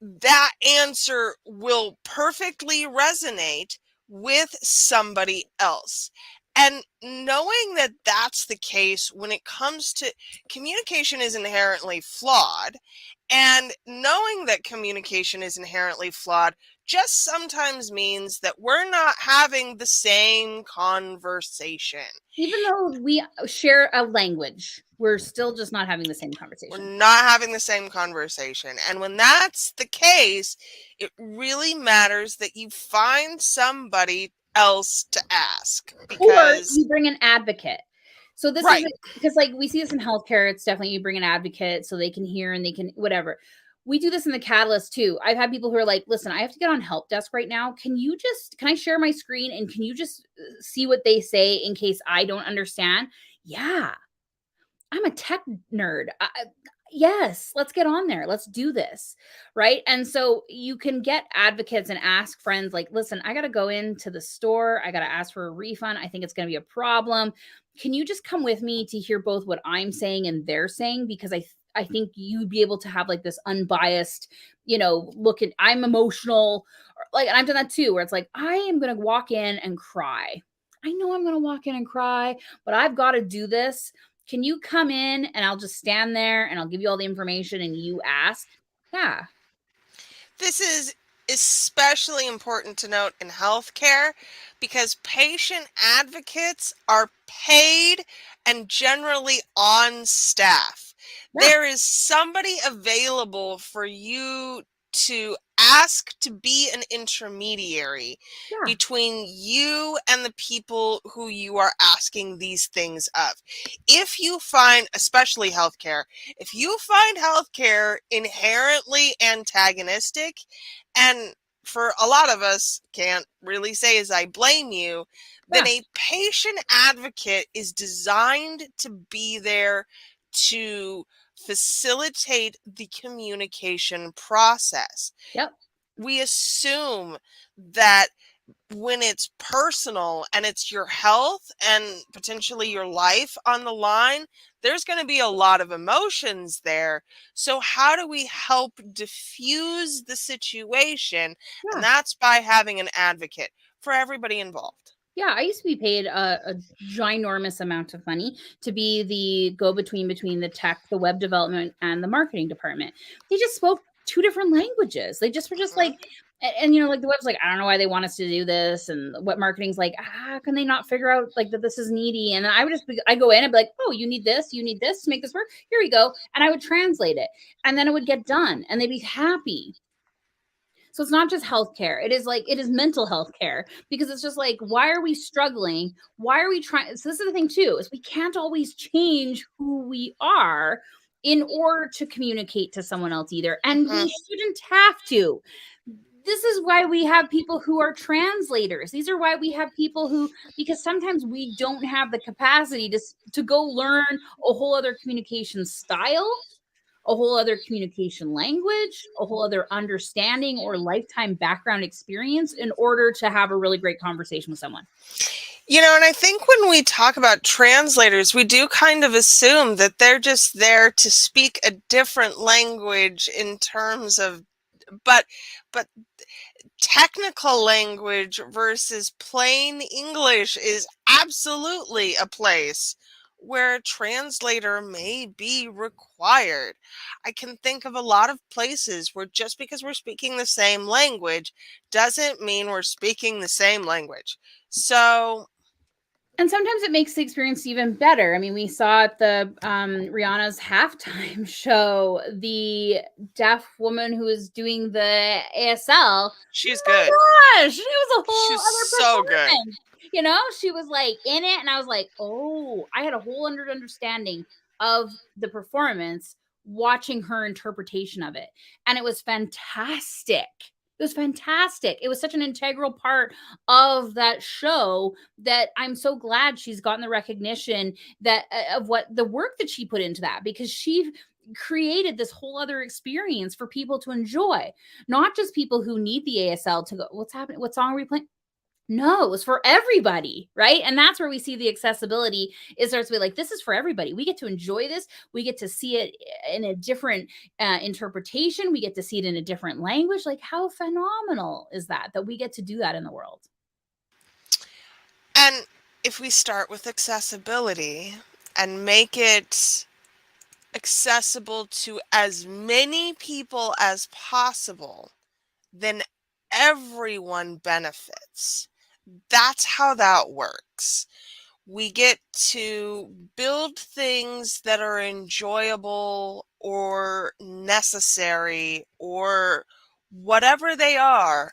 that answer will perfectly resonate with somebody else. And knowing that that's the case when it comes to communication is inherently flawed, and knowing that communication is inherently flawed just sometimes means that we're not having the same conversation. Even though we share a language, we're still just not having the same We're conversation. not having the same conversation. And when that's the case, it really matters that you find somebody else to ask, Or because you bring an advocate. So this is right. because like we see this in healthcare, it's definitely you bring an advocate so they can hear and they can whatever. We do this in the catalyst too. I've had people who are like, listen, I have to get on help desk right now. Can I share my screen and can you just see what they say in case I don't understand? Yeah, I'm a tech nerd. Yes, let's get on there. Let's do this. Right. And so you can get advocates and ask friends, like, listen, I got to go into the store. I got to ask for a refund. I think it's going to be a problem. Can you just come with me to hear both what I'm saying and they're saying? Because I think you'd be able to have like this unbiased, look at I'm emotional. Like, and I've done that too, where it's like, I am going to walk in and cry. I know I'm going to walk in and cry, but I've got to do this. Can you come in and I'll just stand there and I'll give you all the information and you ask? Yeah. This is especially important to note in healthcare because patient advocates are paid and generally on staff. Yeah. There is somebody available for you to ask to be an intermediary Yeah. between you and the people who you are asking these things of. If you find, especially healthcare, if you find healthcare inherently antagonistic, and for a lot of us can't really say as I blame you, then Yeah. a patient advocate is designed to be there to facilitate the communication process. Yep. We assume that when it's personal and it's your health and potentially your life on the line, there's going to be a lot of emotions there. So, how do we help diffuse the situation? And Yeah. that's by having an advocate for everybody involved. Yeah, I used to be paid a ginormous amount of money to be the go-between between the tech, the web development, and the marketing department. They just spoke two different languages. They just were just like, Mhm. and like the web's like, I don't know why they want us to do this, and what marketing's like, how can they not figure out like that this is needy? And I would I go in and be like, oh, you need this to make this work. Here we go, and I would translate it, and then it would get done, and they'd be happy. So it's not just healthcare. It is mental health care because it's just like, why are we struggling? Why are we trying? So this is the thing too, is we can't always change who we are in order to communicate to someone else either. And Mhm. we shouldn't have to. This is why we have people who are translators. These are why we have people who, because sometimes we don't have the capacity to go learn a whole other communication style, a whole other communication language, a whole other understanding or lifetime background experience in order to have a really great conversation with someone. And I think when we talk about translators, we do kind of assume that they're just there to speak a different language in terms of, but but technical language versus plain English is absolutely a place where a translator may be required. I can think of a lot of places where just because we're speaking the same language doesn't mean we're speaking the same language. So, And sometimes it makes the experience even better. I mean, we saw at the Rihanna's halftime show the deaf woman who was doing the ASL. she's good. My gosh, it was a whole She's other so good. performance. She was like in it, and I was like, oh, I had a whole understanding of the performance watching her interpretation of it, and it was fantastic. It was fantastic. It was such an integral part of that show that I'm so glad she's gotten the recognition that of what the work that she put into that, because she created this whole other experience for people to enjoy, not just people who need the ASL to go, what's happening? What song are we playing? No, it was for everybody, right? And that's where we see the accessibility. It starts to be like, this is for everybody. We get to enjoy this. We get to see it in a different interpretation. We get to see it in a different language. Like, how phenomenal is that we get to do that in the world? And if we start with accessibility and make it accessible to as many people as possible, then everyone benefits. That's how that works. We get to build things that are enjoyable or necessary or whatever they are,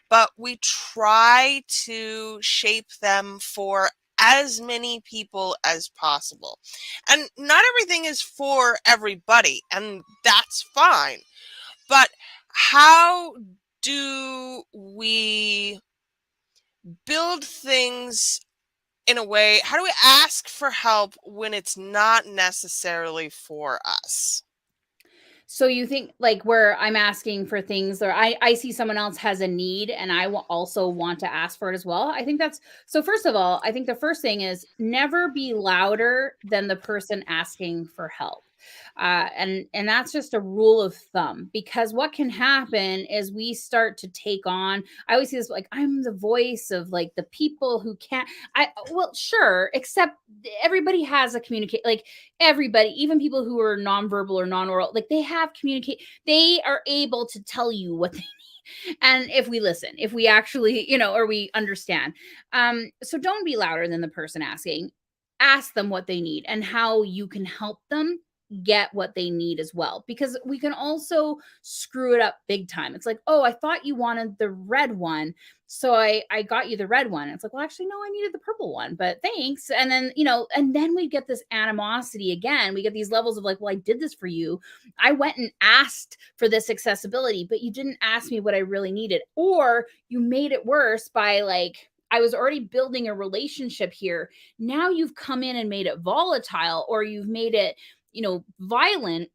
but we try to shape them for as many people as possible. And not everything is for everybody, and that's fine. But how do we build things in a way? How do we ask for help when it's not necessarily for us? So you think like where I'm asking for things or I see someone else has a need and I will also want to ask for it as well. I think that's so first of all, I think the first thing is never be louder than the person asking for help. And that's just a rule of thumb because what can happen is we start to take on. I always see this like I'm the voice of like the people who can't. I well sure, except everybody has a communicate like everybody, even people who are nonverbal or non-oral, like they have communicate, they are able to tell you what they need. And if we listen, if we actually, or we understand. So don't be louder than the person asking. Ask them what they need and how you can help them get what they need as well because we can also screw it up big time. It's like, oh, I thought you wanted the red one, so I got you the red one. It's like, well, actually, no, I needed the purple one, but thanks. And then, and then we get this animosity again. We get these levels of like, well, I did this for you. I went and asked for this accessibility, but you didn't ask me what I really needed. Or you made it worse by like, I was already building a relationship here. Now you've come in and made it volatile, or you've made it, violent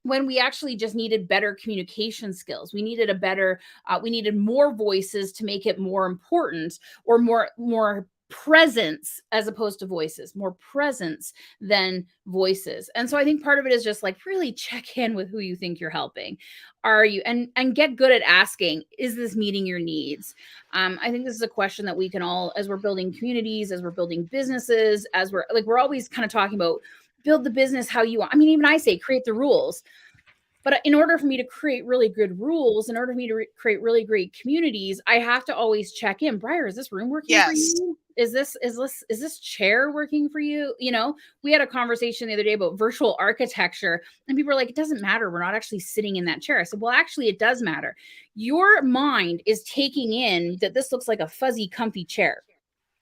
when we actually just needed better communication skills. We needed a better we needed more voices to make it more important, or more presence as opposed to voices, more presence than voices. And so I think part of it is just like really check in with who you think you're helping. Are you and get good at asking, is this meeting your needs? I think this is a question that we can all, as we're building communities, as we're building businesses, as we're always kind of talking about build the business how you want. I mean, even I say create the rules. But in order for me to create really good rules, in order for me to create really great communities, I have to always check in. Briar, is this room working for Yes. you? Is this chair working for you? We had a conversation the other day about virtual architecture, and people are like, it doesn't matter. We're not actually sitting in that chair. I said, well, actually, it does matter. Your mind is taking in that this looks like a fuzzy, comfy chair.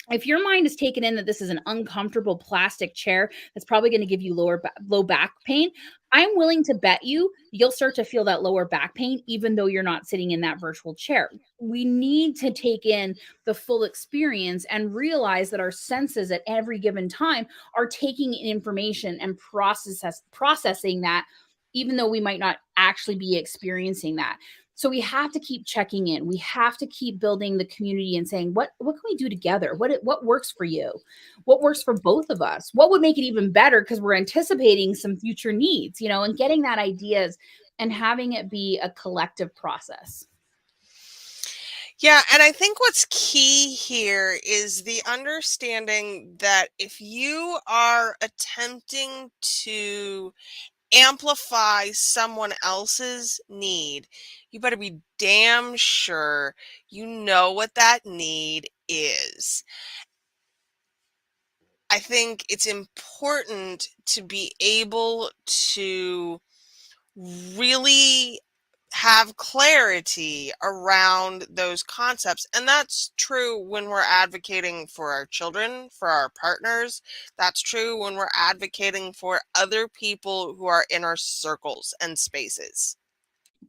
If your mind is taken in that this is an uncomfortable plastic chair that's probably going to give you low back pain, I'm willing to bet you'll start to feel that lower back pain even though you're not sitting in that virtual chair. We need to take in the full experience and realize that our senses at every given time are taking in information and processing that even though we might not actually be experiencing that. So we have to keep checking in. We have to keep building the community and saying, what can we do together? What works for you? What works for both of us? What would make it even better because we're anticipating some future needs, and getting that ideas and having it be a collective process. Yeah, and I think what's key here is the understanding that if you are attempting to amplify someone else's need, you better be damn sure you know what that need is. I think it's important to be able to really have clarity around those concepts. And that's true when we're advocating for our children, for our partners. That's true when we're advocating for other people who are in our circles and spaces.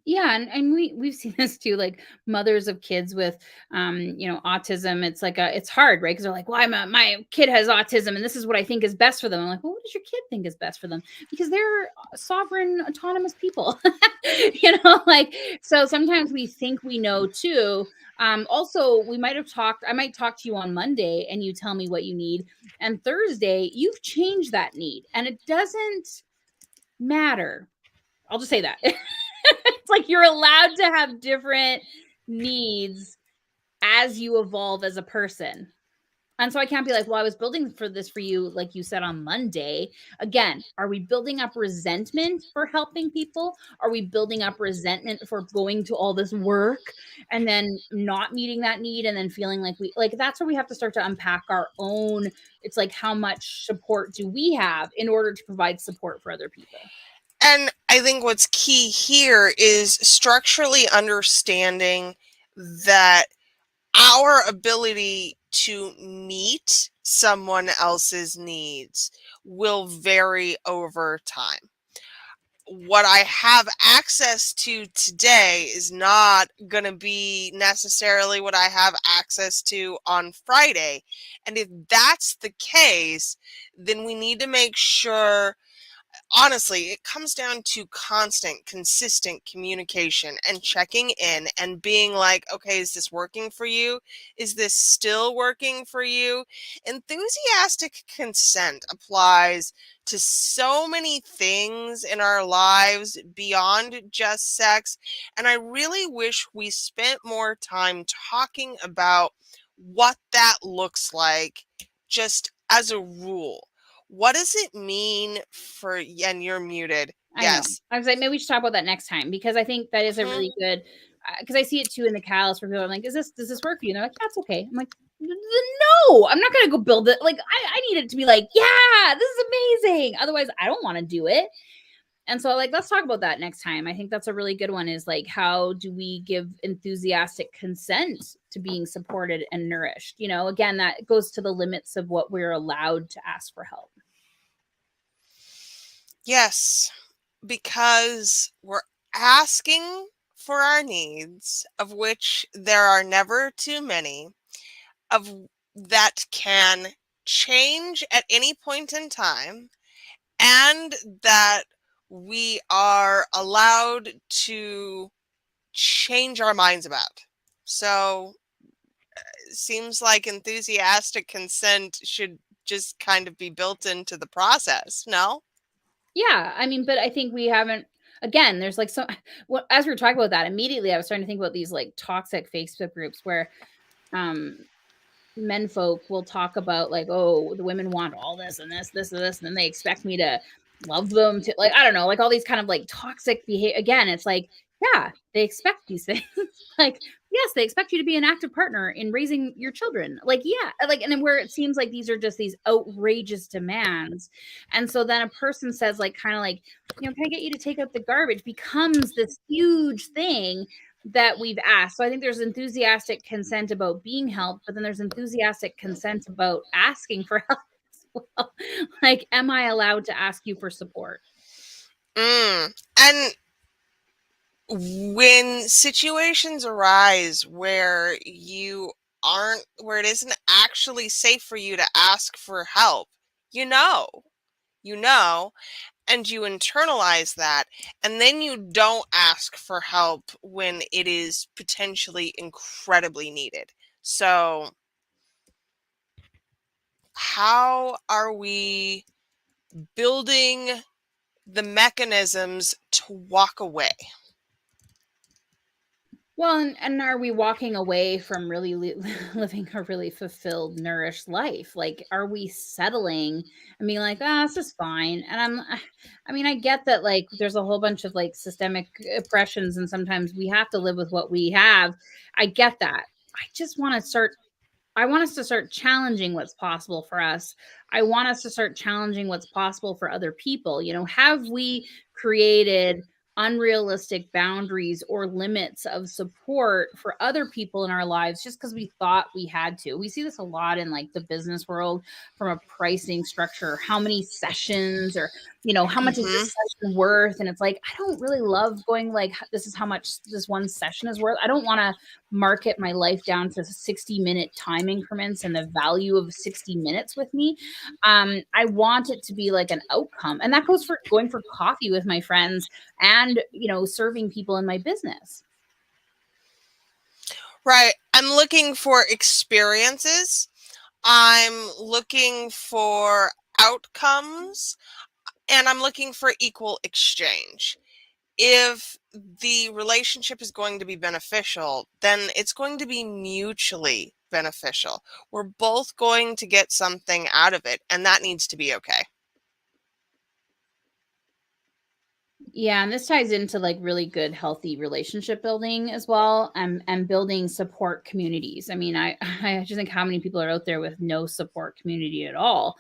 Yeah, and we've seen this too, like mothers of kids with autism. It's like it's hard, right? Because they're like, well, my kid has autism, and this is what I think is best for them. I'm like, well, what does your kid think is best for them? Because they're sovereign, autonomous people, like so. Sometimes we think we know too. Also, I might talk to you on Monday, and you tell me what you need, and Thursday you've changed that need, and it doesn't matter. I'll just say that. It's like you're allowed to have different needs as you evolve as a person. And so I can't be like, well, I was building for this for you, like you said on Monday. Again, are we building up resentment for helping people? Are we building up resentment for going to all this work and then not meeting that need and then feeling like that's where we have to start to unpack our own. It's like, how much support do we have in order to provide support for other people? And I think what's key here is structurally understanding that our ability to meet someone else's needs will vary over time. What I have access to today is not going to be necessarily what I have access to on Friday. And if that's the case, then we need to make sure, honestly, it comes down to constant, consistent communication and checking in and being like, okay, is this working for you? Is this still working for you? Enthusiastic consent applies to so many things in our lives beyond just sex. And I really wish we spent more time talking about what that looks like just as a rule. What does it mean for, and you're muted. I know. Yes. I was like, maybe we should talk about that next time because I think that is a Mhm. really good, because I see it too in the cows where people are like, does this work for you? And they're like, that's okay. I'm like, no, I'm not going to go build it. Like, I need it to be like, yeah, this is amazing. Otherwise, I don't want to do it. And so, like, let's talk about that next time. I think that's a really good one is like, how do we give enthusiastic consent to being supported and nourished? Again, that goes to the limits of what we're allowed to ask for help. Yes, because we're asking for our needs, of which there are never too many, of that can change at any point in time, and that we are allowed to change our minds about. So it seems like enthusiastic consent should just kind of be built into the process. No? Yeah, I mean, but I think we haven't. Again, there's like so. Well, as we were talking about that, immediately I was starting to think about these like toxic Facebook groups where um men folk will talk about like, oh, the women want all this and this and this, and then they expect me to love them to, like, I don't know, like all these kind of like toxic behavior. Again, it's like, yeah, they expect these things. Like, yes, they expect you to be an active partner in raising your children. Like, yeah, like, and then where it seems like these are just these outrageous demands. And so then a person says, like, kind of like, can I get you to take out the garbage, becomes this huge thing that we've asked. So I think there's enthusiastic consent about being helped, but then there's enthusiastic consent about asking for help as well. Like, am I allowed to ask you for support? And when situations arise where where it isn't actually safe for you to ask for help, you know, you know, and you internalize that, and then you don't ask for help when it is potentially incredibly needed. So, how are we building the mechanisms to walk away? Well, and are we walking away from really living a really fulfilled, nourished life? Like, are we settling and being like, ah, this is fine? And I mean, I get that, like, there's a whole bunch of like systemic oppressions, and sometimes we have to live with what we have. I get that. I just want to start I want us to start challenging what's possible for us. I want us to start challenging what's possible for other people. Have we created unrealistic boundaries or limits of support for other people in our lives just because we thought we had to? We see this a lot in like the business world from a pricing structure, how many sessions or how much is Hmm. this session worth? And it's like, I don't really love going like, this is how much this one session is worth. I don't want to market my life down to 60-minute time increments and the value of 60 minutes with me. I want it to be like an outcome. And that goes for going for coffee with my friends and, serving people in my business. Right. I'm looking for experiences. I'm looking for outcomes, and I'm looking for equal exchange. If the relationship is going to be beneficial, then it's going to be mutually beneficial. We're both going to get something out of it, and that needs to be okay. Yeah, and this ties into like really good, healthy relationship building as well, and building support communities. I mean, I just think how many people are out there with no support community at all,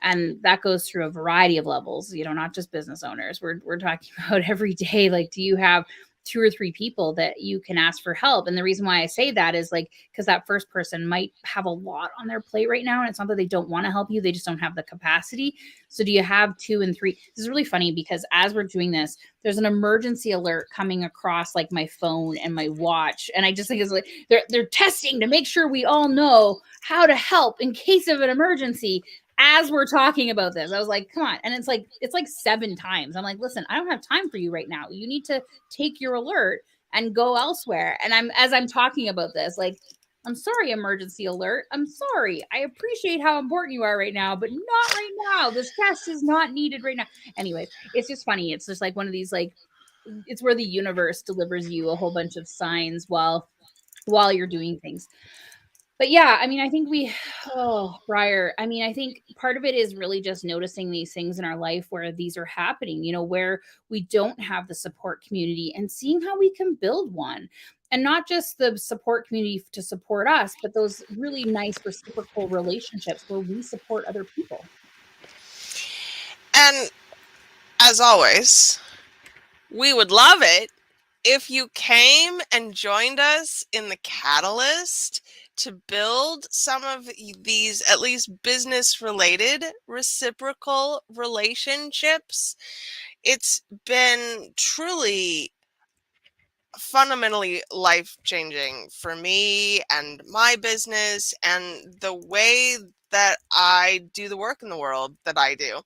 and that goes through a variety of levels. Not just business owners. We're talking about every day. Like, do you have two or three people that you can ask for help? And the reason why I say that is like because that first person might have a lot on their plate right now, and it's not that they don't want to help you; they just don't have the capacity. So, do you have two and three? This is really funny because as we're doing this, there's an emergency alert coming across like my phone and my watch, and I just think it's like they're testing to make sure we all know how to help in case of an emergency as we're talking about this. I was like, come on. And it's like 7 times. I'm like, listen, I don't have time for you right now. You need to take your alert and go elsewhere. And as I'm talking about this, like, I'm sorry, emergency alert. I'm sorry. I appreciate how important you are right now, but not right now. This test is not needed right now. Anyways, it's just funny. It's just like one of these, like, it's where the universe delivers you a whole bunch of signs while you're doing things. But yeah, I mean, I think Briar, I mean, I think part of it is really just noticing these things in our life where these are happening, where we don't have the support community and seeing how we can build one. And not just the support community to support us, but those really nice reciprocal relationships where we support other people. And as always, we would love it if you came and joined us in the Catalyst to build some of these, at least business related reciprocal relationships. It's been truly fundamentally life-changing for me and my business and the way that I do the work in the world that I do.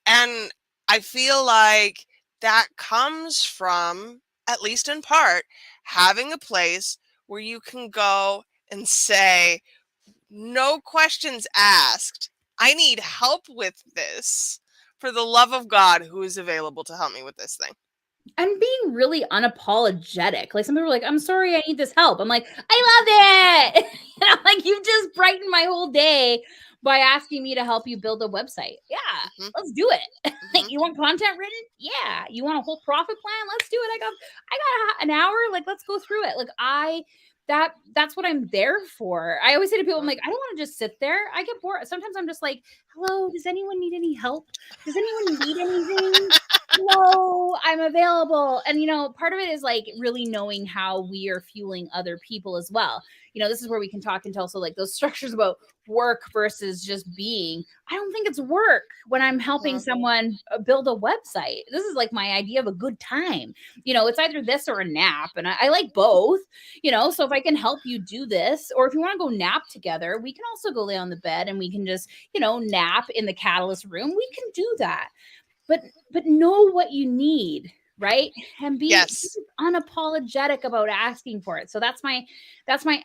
And I feel like that comes from, at least in part, having a place where you can go and say, no questions asked, I need help with this, for the love of God who is available to help me with this thing. And being really unapologetic. Like, some people are like, I'm sorry, I need this help. I'm like, I love it. Like, you just brightened my whole day by asking me to help you build a website. Yeah, Mhm, let's do it. Like, mhm. you want content written? Yeah. You want a whole profit plan? Let's do it. I got an hour. Like, let's go through it. Like, that's what I'm there for. I always say to people, I'm like, I don't want to just sit there. I get bored. Sometimes I'm just like, hello, does anyone need any help? Does anyone need anything? Hello, I'm available. And part of it is like really knowing how we are fueling other people as well. This is where we can talk and tell. So, like, those structures about work versus just being, I don't think it's work when I'm helping Mhm. someone build a website. This is like my idea of a good time. It's either this or a nap, and I like both. So if I can help you do this, or if you want to go nap together, we can also go lay on the bed and we can just nap in the Catalyst room. We can do that, but know what you need, right? And be Yes. unapologetic about asking for it. So that's my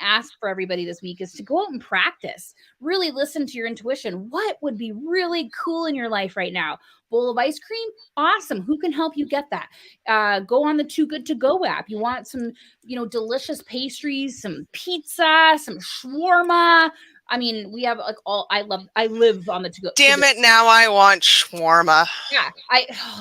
ask for everybody this week, is to go out and practice. Really listen to your intuition. What would be really cool in your life right now? Bowl of ice cream? Awesome. Who can help you get that? Go on the Too Good to Go app. You want some delicious pastries, some pizza, some shawarma. I mean, we have like I live on the Too Damn Good. it, now I want shawarma. Yeah,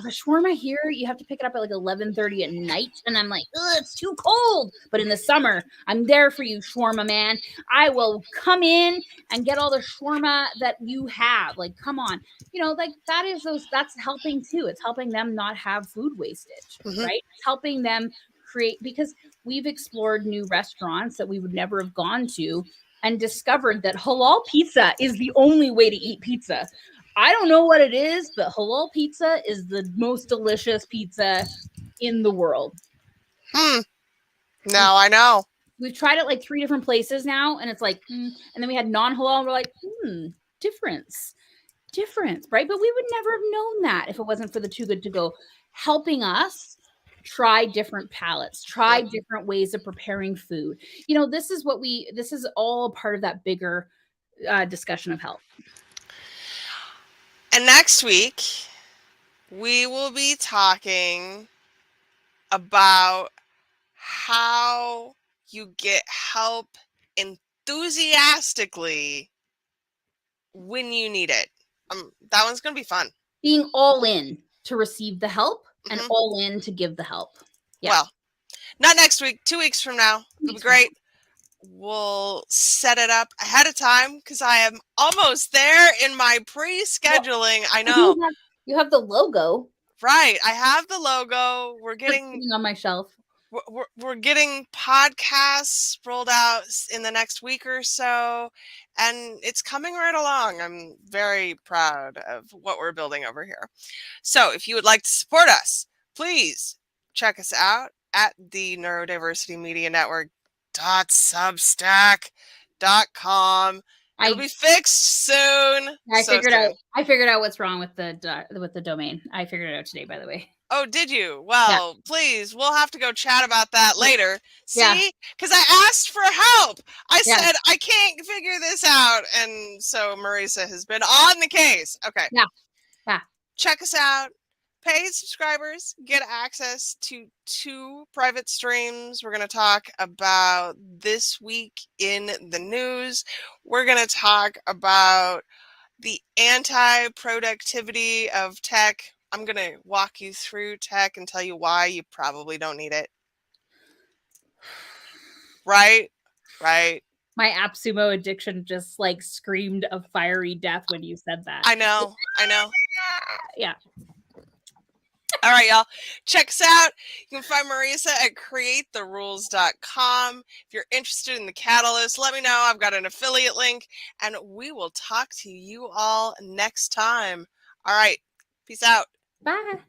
the shawarma here, you have to pick it up at like 11:30 at night, and I'm like, ugh, it's too cold. But in the summer, I'm there for you, shawarma man. I will come in and get all the shawarma that you have. Like, come on, like that's helping too. It's helping them not have food wastage, Mhm. right? It's helping them create, because we've explored new restaurants that we would never have gone to and discovered that halal pizza is the only way to eat pizza. I don't know what it is, but halal pizza is the most delicious pizza in the world. And Now I know. we've tried it like 3 different places now, and it's like, and then we had non-halal, and we're like, difference, right? But we would never have known that if it wasn't for the Too Good to Go helping us try different palettes, try Mhm. different ways of preparing food. This is all part of that bigger discussion of health. And next week, we will be talking about how you get help in enthusiastically when you need it. That one's going to be fun. Being all in to receive the help and Mhm. all in to give the help. Yeah. Well, not next week, 2 weeks from now. It'll be great. We'll set it up ahead of time because I am almost there in my pre-scheduling. Well, I know. You have the logo. Right. I have the logo. We're It's getting sitting on my shelf. we're getting podcasts rolled out in the next week or so, and it's coming right along. I'm very proud of what we're building over here. So if you would like to support us, please check us out at the Neurodiversity Media Network .substack.com. It'll be fixed soon. I figured out what's wrong with the domain. I figured it out today, by the way. Oh, did you? Well, please, we'll have to go chat about that later. Yeah. See? Because I asked for help. I said, I can't figure this out. And so Marissa has been on the case. Okay. Yeah. Yeah. Check us out. Paid subscribers get access to 2 private streams. We're going to talk about this week in the news. We're going to talk about the anti-productivity of tech. I'm going to walk you through tech and tell you why you probably don't need it. Right? Right. My AppSumo addiction just like screamed of fiery death when you said that. I know. Yeah. All right, y'all. Check us out. You can find Marissa at createtherules.com. If you're interested in the Catalyst, let me know. I've got an affiliate link, and we will talk to you all next time. All right. Peace out. Bye.